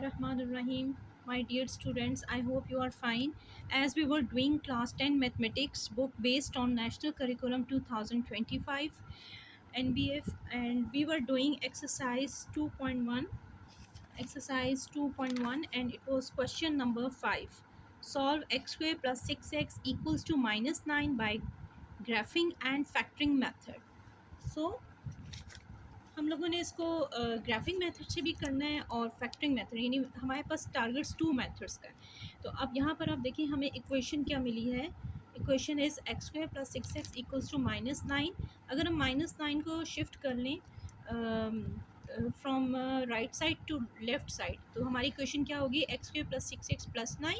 Bismillahirrahmanirrahim. My dear students, I hope you are fine. As we were doing class 10 mathematics book based on National Curriculum 2025 NBF, and we were doing exercise 2.1, and it was question number 5. Solve x square plus 6x equals to minus 9 by graphing and factoring method. So हम लोगों ने इसको graphic method से भी करना है और factoring method, यानी हमारे पास टारगेट्स टू मेथड्स का है। तो अब यहाँ पर आप देखिए हमें इक्वेशन क्या मिली है। Equation is x square plus 6x equals to minus 9। अगर हम माइनस 9 को शिफ्ट कर लें from right side to left side, तो हमारी इक्वेशन क्या होगी, x square plus 6x plus 9।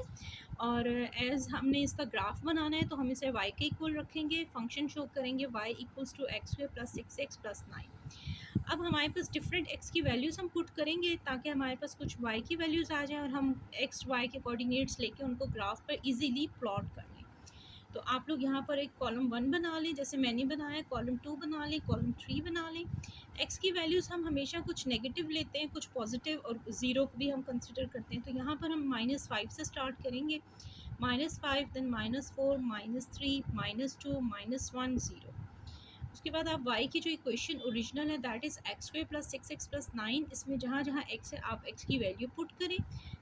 और एज हमने इसका ग्राफ बनाना है तो हम इसे y के इक्वल रखेंगे, फंक्शन शो करेंगे y equals to x square plus 6x plus 9। अब हमारे पास डिफरेंट x की वैल्यूज़ हम पुट करेंगे ताकि हमारे पास कुछ y की वैल्यूज़ आ जाएं और हम x y के कोऑर्डिनेट्स लेके उनको ग्राफ पर इजीली प्लॉट कर लें। तो आप लोग यहाँ पर एक कॉलम 1 बना लें, जैसे मैंने बनाया, कॉलम 2 बना लें, कॉलम 3 बना लें। x की वैल्यूज़ हम हमेशा कुछ नेगेटिव लेते हैं, कुछ पॉजिटिव, और ज़ीरो को भी हम कंसिडर करते हैं। तो यहाँ पर हम -5 से स्टार्ट करेंगे, -5, देन -4, -3, -2, -1, 0। उसके बाद आप y की जो इक्वेशन ओरिजिनल है that is x square plus 6x plus 9, इसमें जहाँ जहाँ x है आप x की वैल्यू पुट करें।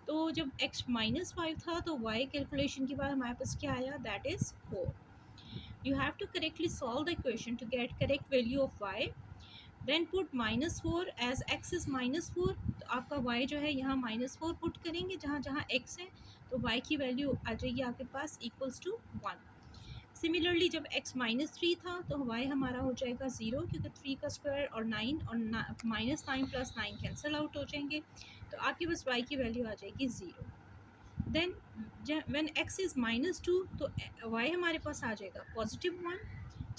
तो जब x -5 था तो y कैलकुलेशन के बाद हमारे पास क्या आया, that is 4। You have to correctly solve the equation to get correct value of y। Then put -4 as x is -4, तो आपका y जो है यहाँ -4 पुट करेंगे जहाँ जहाँ x है, तो y की वैल्यू आ जाएगी आपके पास इक्वल्स टू 1। सिमिलरली जब x -3 था तो y हमारा हो जाएगा 0, क्योंकि 3 का स्क्वायर और 9 और -9 प्लस 9 कैंसिल आउट हो जाएंगे, तो आपके पास y की वैल्यू आ जाएगी 0। देन व्हेन x इज़ -2 तो y हमारे पास आ जाएगा +1।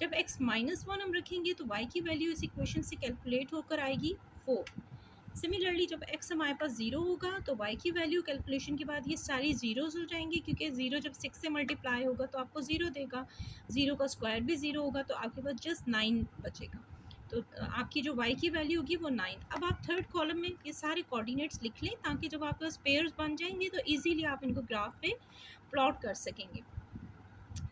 जब x -1 हम रखेंगे तो y की वैल्यू इस इक्वेशन से कैलकुलेट होकर आएगी 4। सिमिलरली जब x हमारे पास 0 होगा तो y की वैल्यू कैलकुलेशन के बाद ये सारी ज़ीरोज़ हो जाएंगी, क्योंकि 0 जब 6 से मल्टीप्लाई होगा तो आपको 0 देगा, 0 का स्क्वायर भी 0 होगा, तो आपके पास जस्ट 9 बचेगा। तो आपकी जो y की वैल्यू होगी वो 9। अब आप थर्ड कॉलम में ये सारे कोऑर्डिनेट्स लिख लें ताकि जब आपके पास पेयर्स बन जाएंगे तो ईजीली आप इनको ग्राफ पे प्लॉट कर सकेंगे।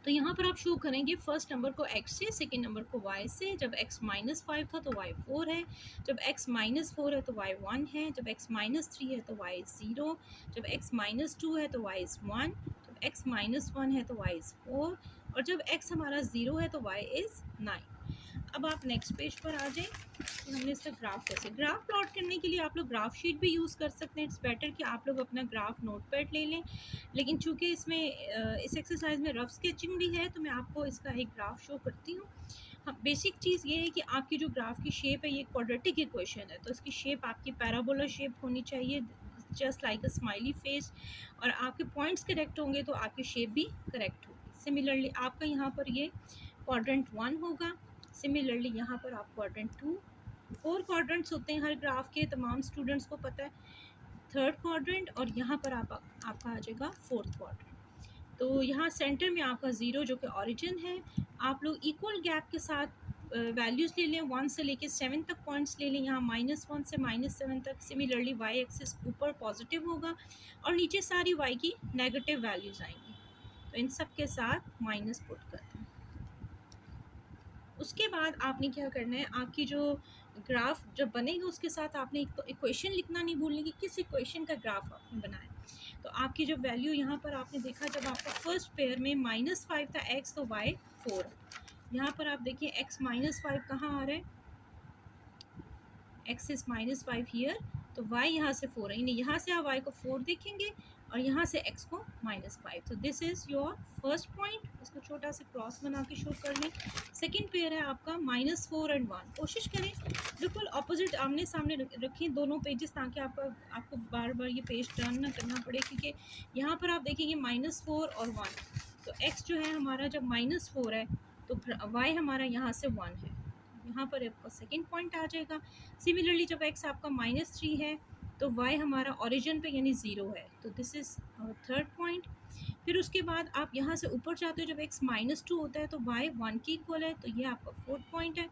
तो यहाँ पर आप शो करेंगे फर्स्ट नंबर को x से, सेकेंड नंबर को y से। जब x -5 था तो y 4 है, जब x -4 है तो y 1 है, जब x -3 है तो y 0, जब x -2 है तो y इज़ 1, जब x -1 है तो y इज़ 4, और जब x हमारा 0 है तो y इज़ 9। अब आप नेक्स्ट पेज पर आ जाएं कि हमने इसका ग्राफ कैसे, ग्राफ प्लॉट करने के लिए आप लोग ग्राफ शीट भी यूज़ कर सकते हैं। इट्स बेटर कि आप लोग अपना ग्राफ नोटपैड ले लें, लेकिन चूंकि इसमें इस एक्सरसाइज में रफ स्केचिंग भी है तो मैं आपको इसका एक ग्राफ शो करती हूँ। हाँ, बेसिक चीज़ ये है कि आपकी जो ग्राफ की शेप है ये क्वाड्रेटिक इक्वेशन है, तो इसकी शेप आपकी पैराबोला शेप होनी चाहिए, जस्ट लाइक अ स्माइली फेस, और आपके पॉइंट्स करेक्ट होंगे तो आपकी शेप भी करेक्ट होगी। सिमिलरली आपका यहाँ पर ये क्वाड्रेंट 1 होगा, सिमिलरली यहाँ पर आप क्वाड्रेंट 2, 4 क्वाड्रेंट्स होते हैं हर ग्राफ के, तमाम स्टूडेंट्स को पता है, थर्ड क्वाड्रेंट, और यहाँ पर आपका आ जाएगा फोर्थ क्वाड्रेंट। तो यहाँ सेंटर में आपका 0 जो कि ऑरिजिन है, आप लोग इक्वल गैप के साथ वैल्यूज़ ले लें, 1 से लेके 7 तक पॉइंट्स ले लें, यहाँ -1 से -7 तक। सिमिलरली y एक्सिस ऊपर पॉजिटिव होगा और नीचे सारी y की नेगेटिव वैल्यूज़ आएंगी, तो इन सब के साथ माइनस पुट कर दें। उसके बाद आपने क्या करना है, आपकी जो ग्राफ जब बनेगा उसके साथ आपने एक तो इक्वेशन लिखना नहीं भूलने कि किस इक्वेशन का ग्राफ आपने बनाया। तो आपकी जो वैल्यू यहाँ पर आपने देखा, जब आपका फर्स्ट पेयर में -5 था x तो y 4। यहाँ पर आप देखिए x -5 कहाँ आ रहा है, x इज़ -5 हियर, तो y यहाँ से 4 है, यानी यहाँ से आप y को 4 देखेंगे और यहाँ से x को -5। तो this is your first point, इसको छोटा सा क्रॉस बना के शो कर लें। सेकेंड पेयर है आपका -4 और 1। कोशिश करें बिल्कुल अपोजिट आमने सामने रखें दोनों पेजेस, ताकि आपको बार बार ये पेज टर्न ना करना पड़े, क्योंकि यहाँ पर आप देखेंगे -4 और 1, तो x जो है हमारा जब -4 है तो y हमारा यहाँ से 1 है, यहाँ पर आपका सेकेंड पॉइंट आ जाएगा। सिमिलरली जब x आपका -3 है तो y हमारा ओरिजिन पे यानी 0 है, तो दिस इज़ थर्ड पॉइंट। फिर उसके बाद आप यहाँ से ऊपर जाते हो, जब x -2 होता है तो y 1 के इक्वल है, तो ये आपका फोर्थ पॉइंट है।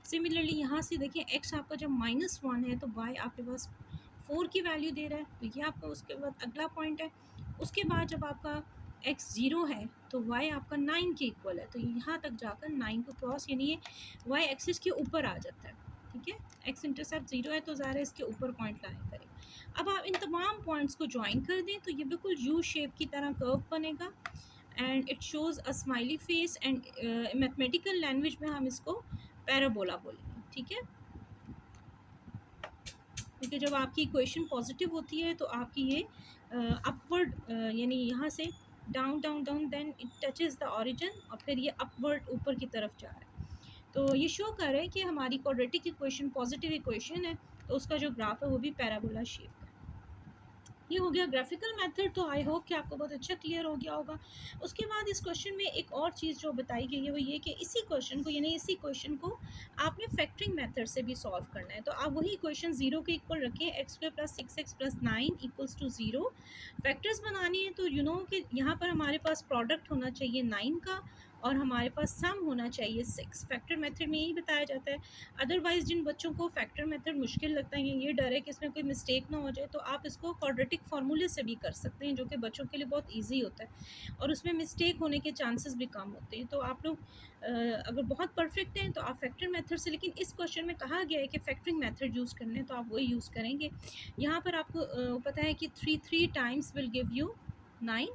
सिमिलरली यहाँ से देखिए x आपका जब -1 है तो y आपके पास 4 की वैल्यू दे रहा है, तो ये आपका उसके बाद अगला पॉइंट है। उसके बाद जब आपका x 0 है तो y आपका 9 के इक्वल है, तो यहाँ तक जाकर 9 को क्रॉस, यानी ये y एक्सिस के ऊपर आ जाता है, ठीक है। x इंटरसेप्ट 0 है तो ज़ाहिर है इसके ऊपर पॉइंट लाया करें। अब आप इन तमाम पॉइंट्स को ज्वाइन कर दें तो ये बिल्कुल यू शेप की तरह कर्व बनेगा and it shows a smiley face and mathematical language में हम इसको पैराबोला बोलेंगे, ठीक है। क्योंकि जब आपकी इक्वेशन पॉजिटिव होती है तो आपकी ये अपवर्ड यानी यहाँ से down down down then it touches the origin और फिर ये अपवर्ड ऊपर की तरफ जा रहा है। तो ये शो कर रहा है कि हमारी क्वाड्रेटिक इक्वेशन पॉजिटिव इक्वेशन है, तो उसका जो ग्राफ है वो भी पैराबोला शेप का। ये हो गया ग्राफिकल मेथड, तो आई होप कि आपको बहुत अच्छा क्लियर हो गया होगा। उसके बाद इस क्वेश्चन में एक और चीज़ जो बताई गई है वो ये कि इसी क्वेश्चन को, यानी इसी क्वेश्चन को आपने फैक्टरिंग मेथड से भी सॉल्व करना है। तो आप वही क्वेश्चन 0 के इक्वल रखें, x² + 6x + 9 = 0। फैक्टर्स बनानी है तो कि यहाँ पर हमारे पास प्रोडक्ट होना चाहिए 9 का और हमारे पास सम होना चाहिए 6। फैक्टर मेथड में यही बताया जाता है। अदरवाइज़ जिन बच्चों को फैक्टर मेथड मुश्किल लगता है, ये डर है कि इसमें कोई मिस्टेक ना हो जाए, तो आप इसको क्वाड्रेटिक फार्मूले से भी कर सकते हैं, जो कि बच्चों के लिए बहुत ईजी होता है और उसमें मिस्टेक होने के चांसेस भी कम होते हैं। तो आप लोग अगर बहुत परफेक्ट हैं तो आप फैक्टर मेथड से, लेकिन इस क्वेश्चन में कहा गया है कि फैक्टरिंग मेथड यूज़ करने हैं तो आप वही यूज़ करेंगे। यहाँ पर आपको पता है कि 3 टाइम्स विल गिव यू 9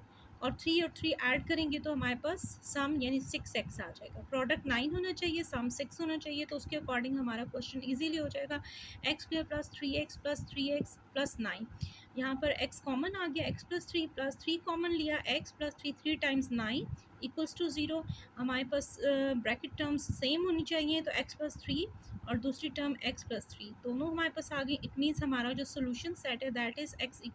और 3 ऐड करेंगे तो हमारे पास सम यानी 6x आ जाएगा। प्रोडक्ट 9 होना चाहिए, सम 6 होना चाहिए, तो उसके अकॉर्डिंग हमारा क्वेश्चन इजीली हो जाएगा। x² + 3x + 3x + 9, यहाँ पर x कॉमन आ गया, x + 3 कॉमन लिया, x + 3 टाइम्स 9 = 0। हमारे पास ब्रैकेट टर्म्स सेम होनी चाहिए, तो x + 3 और दूसरी टर्म x + 3 दोनों हमारे पास आ गई। इट मीन्स हमारा जो सोल्यूशन सेट है दैट इज़ x =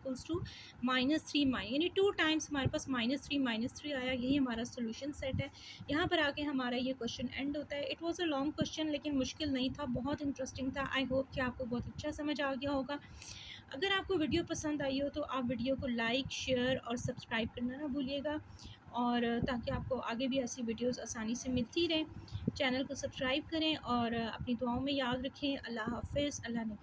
-3 यानी 2 टाइम्स हमारे पास -3 आया, यही हमारा सोल्यूशन सेट है। यहाँ पर आके हमारा ये क्वेश्चन एंड होता है। It was a long question लेकिन मुश्किल नहीं था, बहुत इंटरेस्टिंग था। आई होप कि आपको बहुत अच्छा समझ आ गया होगा। अगर आपको वीडियो पसंद आई हो तो आप वीडियो को लाइक, शेयर और सब्सक्राइब करना ना भूलिएगा, और ताकि आपको आगे भी ऐसी वीडियोस आसानी से मिलती रहें। चैनल को सब्सक्राइब करें और अपनी दुआओं में याद रखें। अल्लाह हाफ़िज़। अल्लाह ने